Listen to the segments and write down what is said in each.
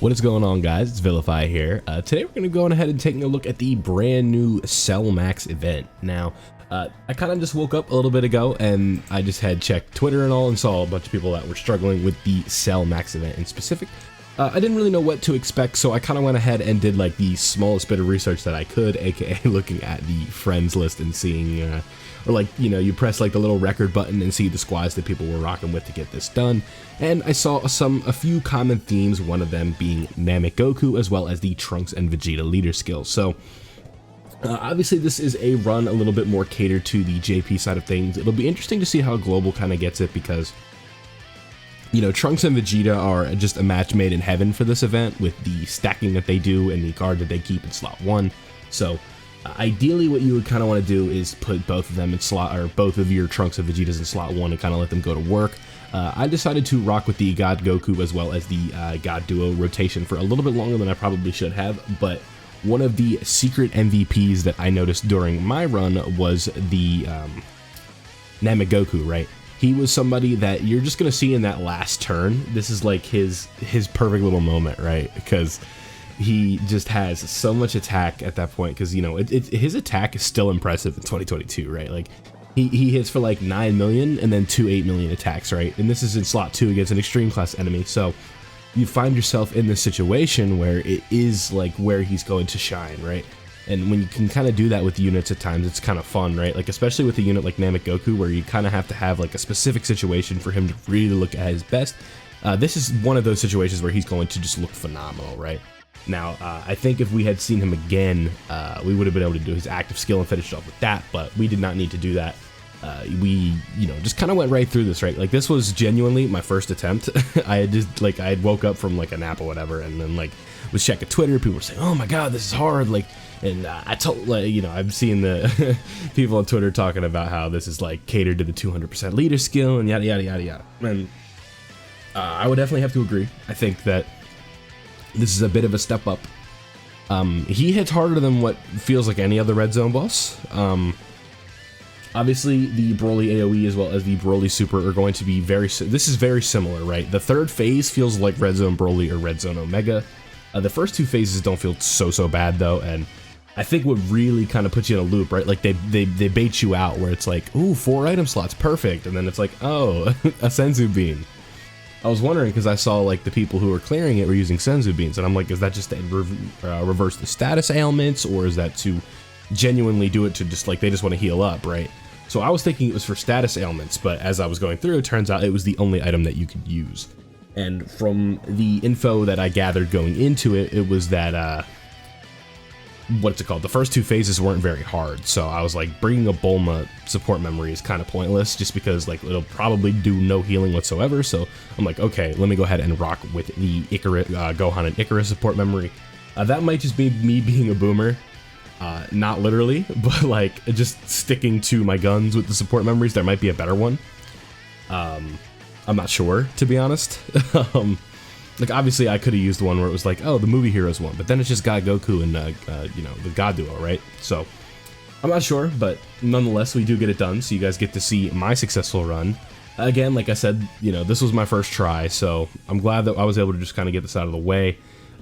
What is going on, guys? It's Vilify here. Today we're going to go on ahead and taking a look at the brand new Cell Max event. Now, I kind of just woke up a little bit ago and I just had checked Twitter and all and saw a bunch of people that were struggling with the Cell Max event in specific. I didn't really know what to expect, so I kind of went ahead and did like the smallest bit of research that I could, aka looking at the friends list and seeing, or like, you know, you press like the little record button and see the squads that people were rocking with to get this done. And I saw a few common themes, one of them being Namek Goku, as well as the Trunks and Vegeta leader skills. So obviously this is a run a little bit more catered to the JP side of things. It'll be interesting to see how Global kind of gets it, because, you know, Trunks and Vegeta are just a match made in heaven for this event with the stacking that they do and the guard that they keep in slot 1. So ideally what you would kind of want to do is put both of them in slot, or both of your Trunks and Vegetas in slot 1 and kind of let them go to work. I decided to rock with the God Goku as well as the God Duo rotation for a little bit longer than I probably should have, but one of the secret MVPs that I noticed during my run was the Namek Goku, right? He was somebody that you're just going to see in that last turn. This is like his perfect little moment, right? Because he just has so much attack at that point, because, you know, his attack is still impressive in 2022, right? Like, he hits for like 9 million and then 8 million attacks, right? And this is in slot 2 against an extreme class enemy, so you find yourself in this situation where it is like where he's going to shine, right? And when you can kind of do that with units at times, it's kind of fun, right? Like, especially with a unit like Namek Goku, where you kind of have to have like a specific situation for him to really look at his best. This is one of those situations where he's going to just look phenomenal, right? Now, I think if we had seen him again, we would have been able to do his active skill and finish off with that, but we did not need to do that. We, you know, just kind of went right through this, right? Like, this was genuinely my first attempt. I had woke up from like a nap or whatever, and then like was checking Twitter. People were saying, "Oh my God, this is hard!" Like, and I told, like, you know, I've seen the people on Twitter talking about how this is like catered to the 200% leader skill and yada yada yada yada. And I would definitely have to agree. I think that this is a bit of a step up. He hits harder than what feels like any other Red Zone boss. Obviously, the Broly AoE as well as the Broly Super are going to be this is very similar, right? The third phase feels like Red Zone Broly or Red Zone Omega. The first two phases don't feel so bad though, and I think what really kind of puts you in a loop, right? Like, they bait you out where it's like, ooh, 4 item slots, perfect, and then it's like, oh, a Senzu Bean. I was wondering, because I saw like the people who were clearing it were using Senzu Beans, and I'm like, is that just to reverse the status ailments, or is that to genuinely do it to just like, they just want to heal up, right? So I was thinking it was for status ailments, but as I was going through, it turns out it was the only item that you could use. And from the info that I gathered going into it, it was that, what's it called? The first 2 phases weren't very hard, so I was like, bringing a Bulma support memory is kind of pointless, just because like it'll probably do no healing whatsoever. So I'm like, okay, let me go ahead and rock with the Icarus, Gohan and Icarus support memory. That might just be me being a boomer. Not literally, but like just sticking to my guns with the support memories. There might be a better one. I'm not sure, to be honest. Like, obviously I could have used one where it was like, oh, the movie heroes one, but then it's just God Goku and you know, the God Duo, right? So I'm not sure, but nonetheless we do get it done, so you guys get to see my successful run. Again, like I said, you know, this was my first try, so I'm glad that I was able to just kind of get this out of the way.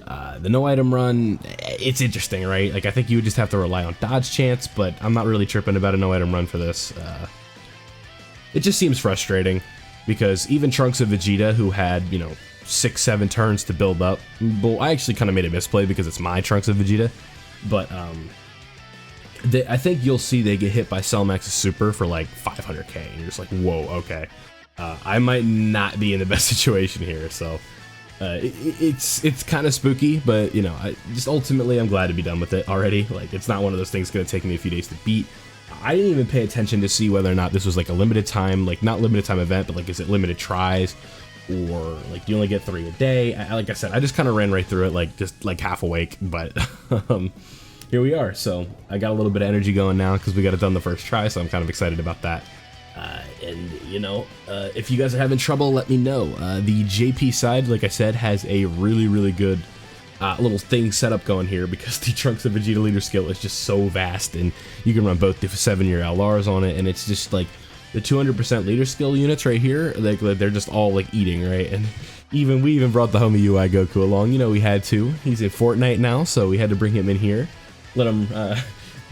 The no item run, it's interesting, right? Like, I think you would just have to rely on dodge chance, but I'm not really tripping about a no item run for this. It just seems frustrating, because even Trunks and Vegeta, who had, you know, 6-7 turns to build up, well, I actually kind of made a misplay because it's my Trunks and Vegeta, but I think you'll see they get hit by Cell Max's Super for like 500k, and you're just like, whoa, okay. I might not be in the best situation here, so it's kind of spooky, but, you know, ultimately I'm glad to be done with it already. Like, it's not one of those things going to take me a few days to beat. I didn't even pay attention to see whether or not this was like a limited time, like not limited time event, but like, is it limited tries, or like you only get 3 a day? Like I said, I just kind of ran right through it, like just like half awake, but here we are. So I got a little bit of energy going now because we got it done the first try, so I'm kind of excited about that. And, you know, if you guys are having trouble, let me know. The JP side, like I said, has a really good little thing set up going here, because the Trunks and Vegeta leader skill is just so vast, and you can run both the 7-year LRs on it, and it's just like, the 200% leader skill units right here, like they're just all like eating, right? And we even brought the homie UI Goku along. You know, we had to. He's in Fortnite now, so we had to bring him in here, let him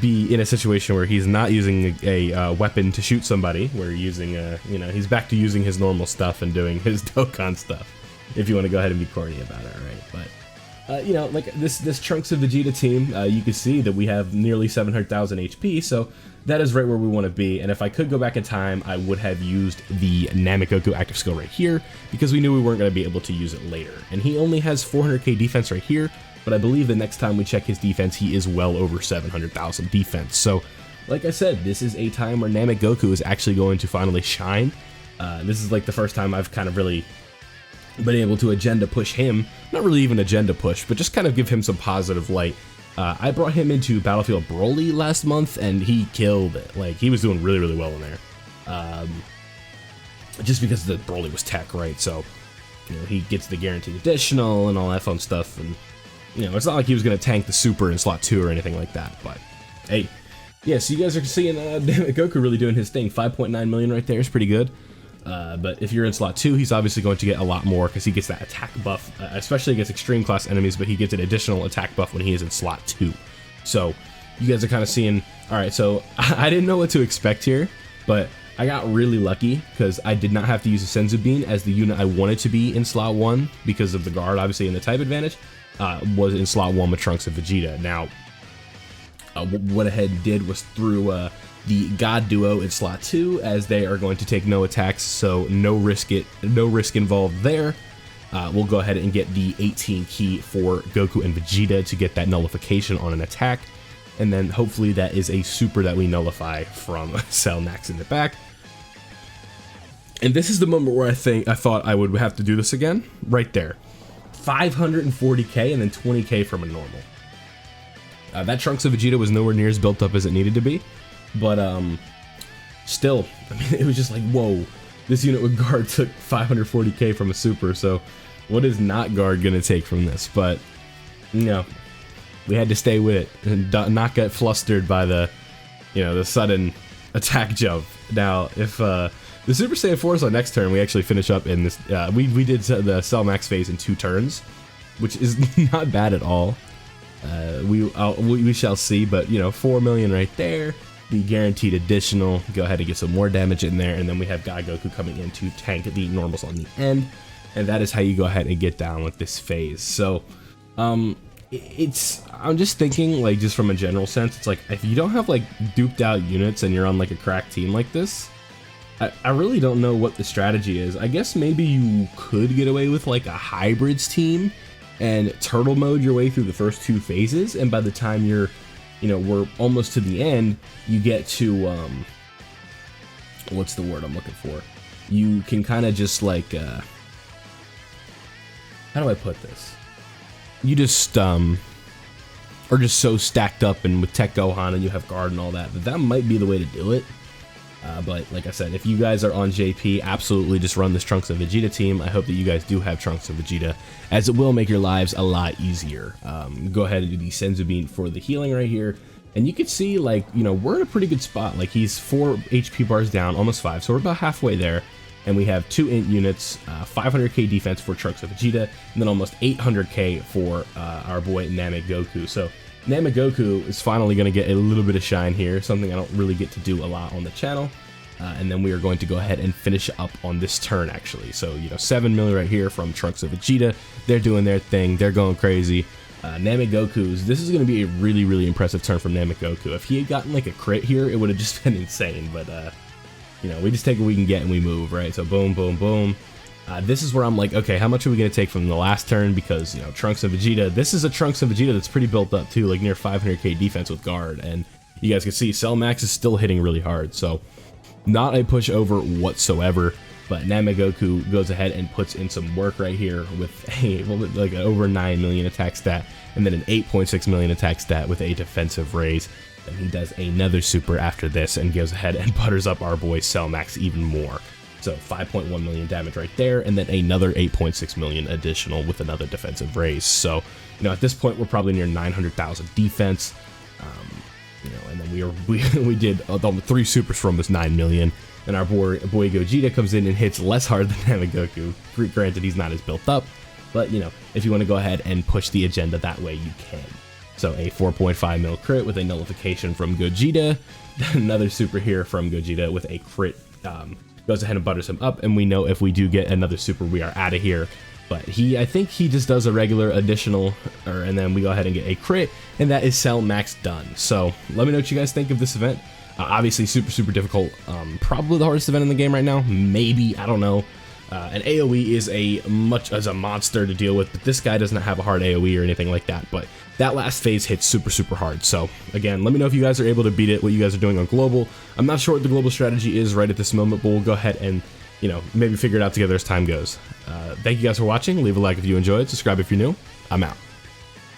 be in a situation where he's not using a weapon to shoot somebody. We're using you know, he's back to using his normal stuff and doing his Dokkan stuff. If you want to go ahead and be corny about it, right? But you know, like this Trunks of Vegeta team, you can see that we have nearly 700,000 HP, so that is right where we want to be. And if I could go back in time, I would have used the Namegoku active skill right here, because we knew we weren't going to be able to use it later. And he only has 400k defense right here, but I believe the next time we check his defense, he is well over 700,000 defense. So, like I said, this is a time where Namegoku is actually going to finally shine. This is like the first time I've kind of really been able to agenda push him. Not really even agenda push, but just kind of give him some positive light. I brought him into Battlefield Broly last month, and he killed it. Like, he was doing really, really well in there. Just because the Broly was tech, right? So, you know, he gets the guaranteed additional and all that fun stuff. And, you know, it's not like he was going to tank the Super in Slot 2 or anything like that. But, hey, yeah, so you guys are seeing Goku really doing his thing. 5.9 million right there is pretty good. But if you're in Slot 2, he's obviously going to get a lot more because he gets that attack buff, especially against extreme class enemies, but he gets an additional attack buff when he is in Slot 2. So you guys are kind of seeing, alright, so I didn't know what to expect here, but I got really lucky because I did not have to use a Senzu Bean as the unit I wanted to be in Slot 1 because of the guard, obviously, and the type advantage, was in Slot 1 with Trunks and Vegeta. Now, what I had did was through the God Duo in Slot 2, as they are going to take no attacks, so no risk involved there. We'll go ahead and get the 18 key for Goku and Vegeta to get that nullification on an attack, and then hopefully that is a super that we nullify from Cell Max in the back. And this is the moment where I thought I would have to do this again, right there. 540k and then 20k from a normal. That Trunks of Vegeta was nowhere near as built up as it needed to be. But, still, I mean, it was just like, whoa, this unit with guard took 540k from a super, so what is not guard gonna take from this? But, you know, we had to stay with it and not get flustered by the, you know, the sudden attack jump. Now, if, the Super Saiyan 4 is our next turn, we actually finish up in this, we did the Cell Max phase in 2 turns, which is not bad at all. We shall see, but, you know, 4 million right there. The guaranteed additional, go ahead and get some more damage in there, and then we have God Goku coming in to tank the normals on the end, and that is how you go ahead and get down with this phase. So, I'm just thinking, like, just from a general sense, it's like, if you don't have, like, duped out units and you're on, like, a cracked team like this, I really don't know what the strategy is. I guess maybe you could get away with, like, a hybrids team and turtle mode your way through the first 2 phases, and by the time you're, you know, we're almost to the end, you get to, what's the word I'm looking for? You can kind of just like, how do I put this? You just, are just so stacked up and with Tech Gohan and you have guard and all that, that might be the way to do it. But like I said, if you guys are on JP, absolutely just run this Trunks and Vegeta team. I hope that you guys do have Trunks and Vegeta, as it will make your lives a lot easier. Go ahead and do the Senzu Bean for the healing right here. And you can see, like, you know, we're in a pretty good spot. Like, he's 4 HP bars down, almost 5, so we're about halfway there. And we have 2 int units, 500k defense for Trunks and Vegeta, and then almost 800k for our boy Namegoku. So Namegoku is finally going to get a little bit of shine here, something I don't really get to do a lot on the channel. And then we are going to go ahead and finish up on this turn, actually. So, you know, 7 million right here from Trunks of Vegeta. They're doing their thing. They're going crazy. Namegoku's, this is going to be a really, really impressive turn from Namegoku. If he had gotten, like, a crit here, it would have just been insane. But, you know, we just take what we can get and we move, right? So, boom, boom, boom. This is where I'm like, okay, how much are we going to take from the last turn? Because, you know, Trunks and Vegeta, this is a Trunks and Vegeta that's pretty built up, too. Like, near 500k defense with guard. And you guys can see Cell Max is still hitting really hard. So, not a pushover whatsoever, but Namegoku goes ahead and puts in some work right here with a like an over 9 million attack stat, and then an 8.6 million attack stat with a defensive raise. And he does another super after this and goes ahead and butters up our boy Cell Max even more. So 5.1 million damage right there, and then another 8.6 million additional with another defensive raise. So, you know, at this point we're probably near 900,000 defense. You know, and then we did 3 supers from this 9 million, and our boy Gogeta comes in and hits less hard than Goku. Granted, he's not as built up, but you know, if you want to go ahead and push the agenda that way, you can. So a 4.5 mil crit with a nullification from Gogeta, another super here from Gogeta with a crit, goes ahead and butters him up, and we know if we do get another super, we are out of here. But I think he just does a regular additional, and then we go ahead and get a crit, and that is Cell Max done. So let me know what you guys think of this event. Obviously super difficult, probably the hardest event in the game right now, maybe, I don't know. And AoE is a monster to deal with, but this guy doesn't have a hard AoE or anything like that. But that last phase hits super hard. So again, let me know if you guys are able to beat it, what you guys are doing on global. I'm not sure what the global strategy is right at this moment, but we'll go ahead and, you know, maybe figure it out together as time goes. Thank you guys for watching. Leave a like if you enjoyed. Subscribe if you're new. I'm out.